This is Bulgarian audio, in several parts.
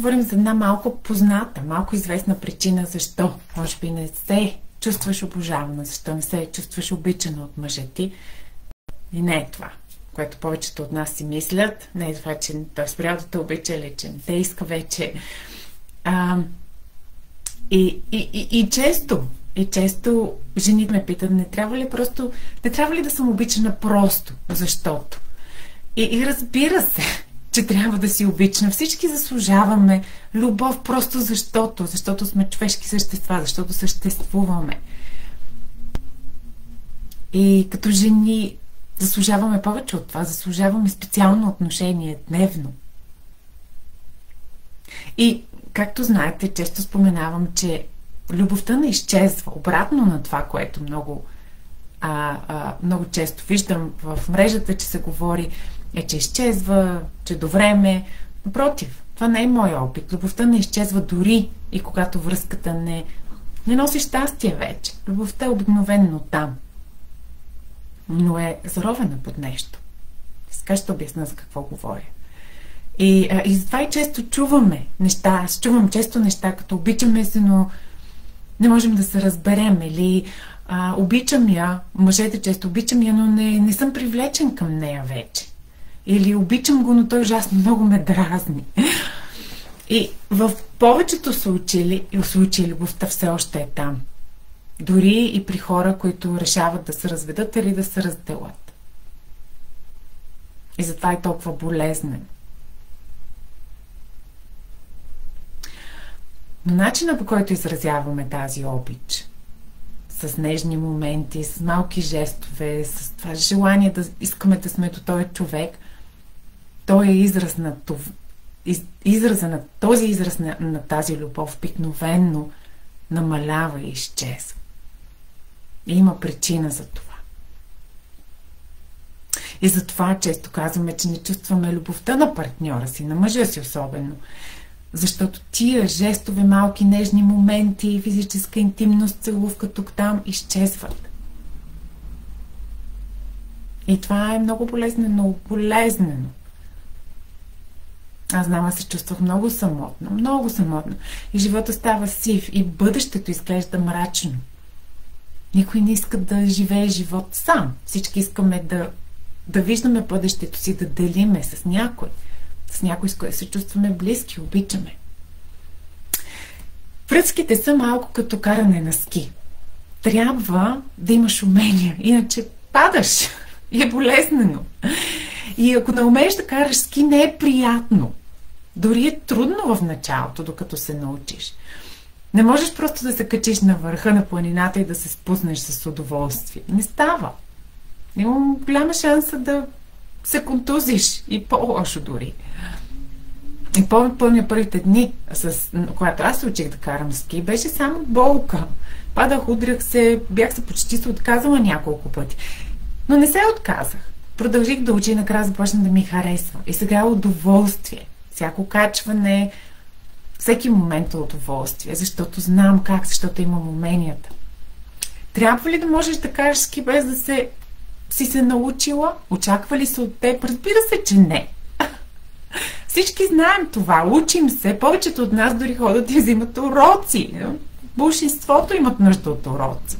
Говорим за една малко позната, малко известна причина защо може би не се чувстваш обожавана, защо не се чувстваш обичана от мъжа ти. И не е това, което повечето от нас си мислят. Не е това, че той спрял да те обича или че не те иска вече. И често жените ме питат, не трябва ли да съм обичана просто, защото. И разбира се, че трябва да си обична. Всички заслужаваме любов просто защото сме човешки същества, защото съществуваме. И като жени заслужаваме повече от това, заслужаваме специално отношение дневно. И както знаете, често споменавам, че любовта не изчезва. Обратно на това, което много често виждам в мрежата, че се говори, че изчезва, че до време. Напротив, това не е мой опит. Любовта не изчезва дори и когато връзката не носи щастие вече. Любовта е обикновено там. Но е заровена под нещо. Сега ще обясня за какво говоря. И затова и често чуваме неща. Аз чувам често неща, като обичаме се, но не можем да се разберем. Или обичам я, мъжете често обичам я, но не съм привлечен към нея вече. Или обичам го, но той ужасно много ме дразни. И в повечето случаи любовта все още е там. Дори и при хора, които решават да се разведат или да се разделят. И затова е толкова болезнен. Но начинът, по който изразяваме тази обич, с нежни моменти, с малки жестове, с това желание да искаме да сме до този човек, той е израза на тази любов обикновенно намалява и изчезва. И има причина за това. И затова често казваме, че не чувстваме любовта на партньора си, на мъжа си особено. Защото тия жестове, малки нежни моменти, физическа интимност, целувка тук-там изчезват. И това е много болезнено. Аз знам, аз се чувствах много самотно. И живота става сив, и бъдещето изглежда мрачно. Никой не иска да живее живот сам. Всички искаме да виждаме бъдещето си, да делиме с някой. С някой, с който се чувстваме близки, обичаме. Връзките са малко като каране на ски. Трябва да имаш умения, иначе падаш. И е болезнено. И ако не умееш да караш ски, не е приятно. Дори е трудно в началото, докато се научиш. Не можеш просто да се качиш на върха на планината и да се спуснеш с удоволствие. Не става. Има голяма шанса да се контузиш и по-лошо дори. И помня първите дни, когато аз се учих да карам ски, беше само болка. Падах, удрях се, бях се почти се отказала няколко пъти. Но не се отказах. Продължих да уча и накрая започна да ми харесва. И сега е удоволствие. Всяко качване, всеки момент е удоволствие, защото знам как, защото имам уменията. Трябва ли да можеш да караш ски без да си се научила? Очаква ли се от теб? Разбира се, че не. Всички знаем това. Учим се. Повечето от нас дори ходят и взимат уроци. Большинството имат нужда от уроци.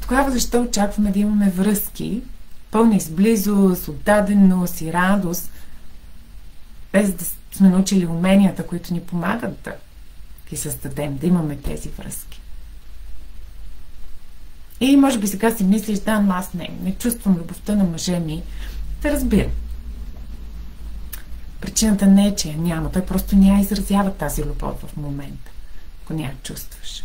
Тогава защо очакваме да имаме връзки, пълни с близост, отдаденост и радост, без да сме научили уменията, които ни помагат да ги създадем, да имаме тези връзки. И може би сега си мислиш, да, но аз не чувствам любовта на мъжа ми. Да разбирам. Причината не е, че я няма. Той просто не я изразява тази любов в момента, ако не я чувстваш.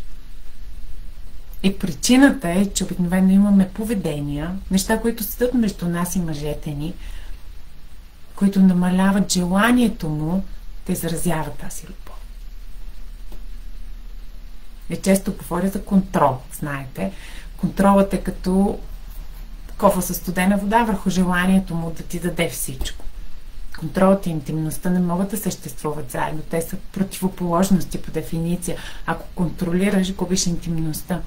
И причината е, че обикновено имаме поведения, неща, които седат между нас и мъжете ни, които намаляват желанието му да изразява тази любов. И често говоря за контрол, знаете. Контролът е като кофа със студена вода върху желанието му да ти даде всичко. Контролът и интимността не могат да съществуват заедно. Те са противоположности по дефиниция. Ако контролираш, губиш интимността.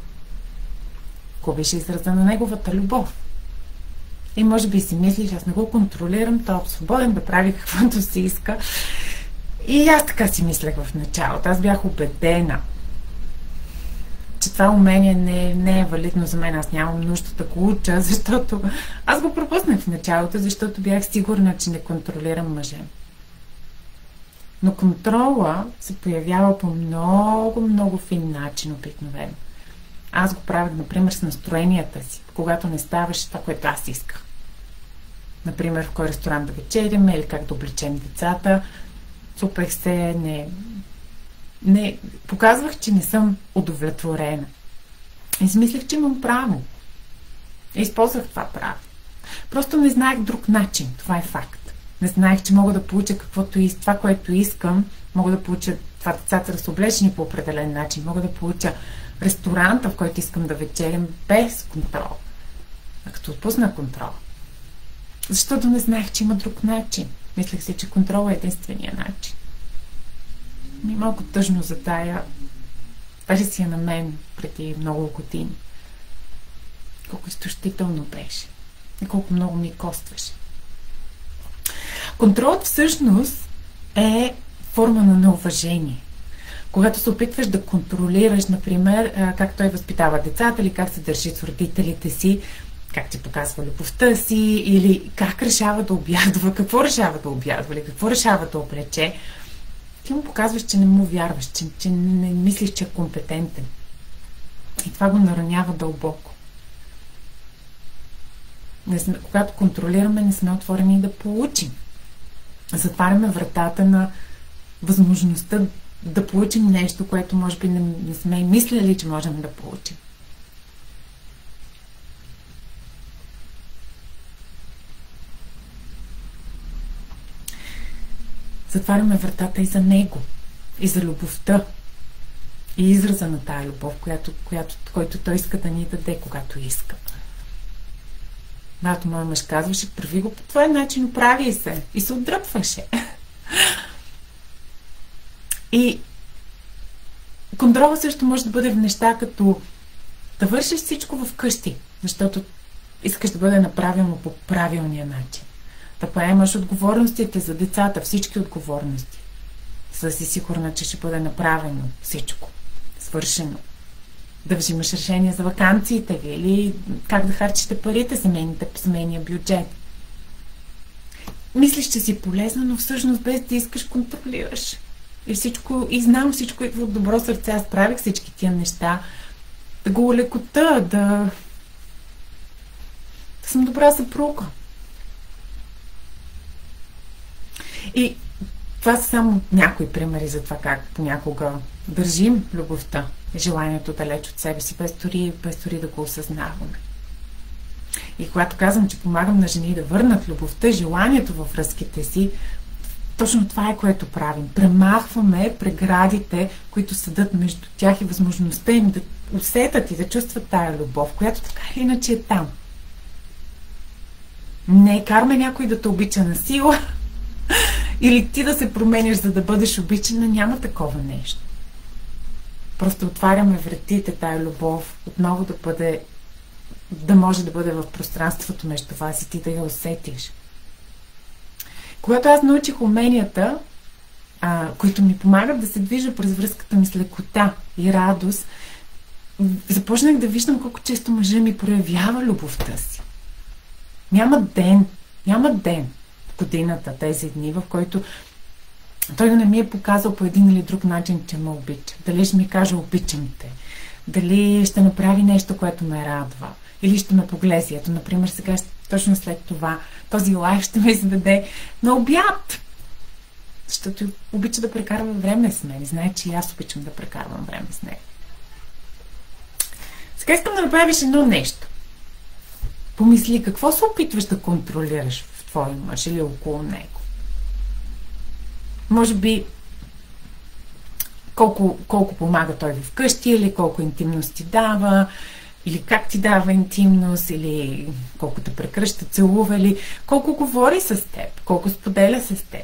Губиш израза на неговата любов. И може би си мислиш, аз не го контролирам, той е свободен да прави каквото си иска. И аз така си мислех в началото. Аз бях убедена, че това умение не е валидно за мен. Аз нямам нужда да го уча, защото аз го пропуснах в началото, защото бях сигурна, че не контролирам мъжа. Но контрола се появява по много фин начин обикновено. Аз го правих, например, с настроенията си, когато не ставаше това, което аз исках. Например, в кой ресторант да вечерим или как да облечем децата. Супех се, не показвах, че не съм удовлетворена. И си мислех, че имам право. И използвах това право. Просто не знаех друг начин. Това е факт. Не знаех, че мога да получа това, което искам. Мога да получа това децата да са облечени по определен начин. Мога да получа ресторанта, в който искам да вечерям без контрол. А като отпусна контрол. Защото не знаех, че има друг начин. Мислех си, че контрол е единствения начин. Ми малко тъжно за тая версия на мен преди много години. Колко изтощително беше. И колко много ми костваше. Контролът всъщност е форма на неуважение. Когато се опитваш да контролираш, например, как той възпитава децата или как се държи с родителите си, как ти показва любовта си или как решава да обядва, какво решава да обядва или какво решава да облече, ти му показваш, че не му вярваш, че не мислиш, че е компетентен. И това го наранява дълбоко. Когато контролираме, не сме отворени да получим. Затваряме вратата на възможността да получим нещо, което може би не сме и мислили, че можем да получим. Затваряме вратата и за него, и за любовта, и израза на тая любов, който той иска да ни даде, когато иска. Когато моят мъж казваше, прави го по твой начин, оправи се. И се отдръпваше. И контрола също може да бъде в неща, като да вършиш всичко вкъщи, защото искаш да бъде направено по правилния начин. Да поемаш отговорностите за децата, всички отговорности. За да си сигурна, че ще бъде направено всичко. Свършено. Да взимаш решение за ваканциите ви или как да харчите парите, семейния бюджет. Мислиш, че си полезна, но всъщност без да искаш контролираш. И знам всичко идва от добро сърце. Аз правих всички тия неща. Да го улекота, да съм добра съпруга. И това са само някои примери за това как понякога държим любовта и желанието далеч от себе си, без дори да го осъзнаваме. И когато казвам, че помагам на жени да върнат любовта и желанието във връзките си, точно това е, което правим. Премахваме преградите, които седат между тях и възможността им да усетят и да чувстват тая любов, която така или иначе е там. Не караме някой да те обича на сила или ти да се промениш, за да бъдеш обичана, няма такова нещо. Просто отваряме вратите, тая любов отново да може да бъде в пространството между вас и ти да я усетиш. Когато аз научих уменията, които ми помагат да се движа през връзката ми с лекота и радост, започнах да виждам колко често мъжът ми проявява любовта си. Няма ден в годината, тези дни, в който той да не ми е показал по един или друг начин, че ме обича. Дали ще ми каже обичам те. Дали ще направи нещо, което ме радва. Или ще ме поглеси. Ето, например, сега точно след това този лайф ще ме издаде на обяд. Защото обича да прекарва време с мен. И знае, че и аз обичам да прекарвам време с него. Сега искам да направиш едно нещо. Помисли какво се опитваш да контролираш в твой мъж или около него. Може би колко помага той вкъщи, или колко интимност ти дава, или как ти дава интимност, или колко те прекръща, целува, или колко говори с теб, колко споделя с теб,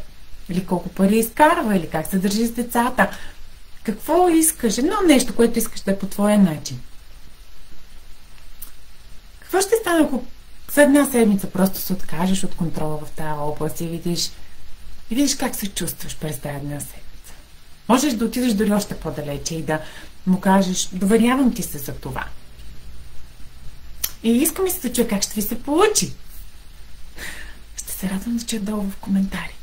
или колко пари изкарва, или как се държи с децата. Какво искаш? Едно нещо, което искаш да е по твоя начин. Какво ще стане, ако за една седмица просто се откажеш от контрола в тази област и видиш и видиш как се чувстваш през тази една седмица. Можеш да отидеш дори още по-далече и да му кажеш: доверявам ти се за това. И искам и се да чуя как ще ви се получи. Ще се радвам да чуя долу в коментари.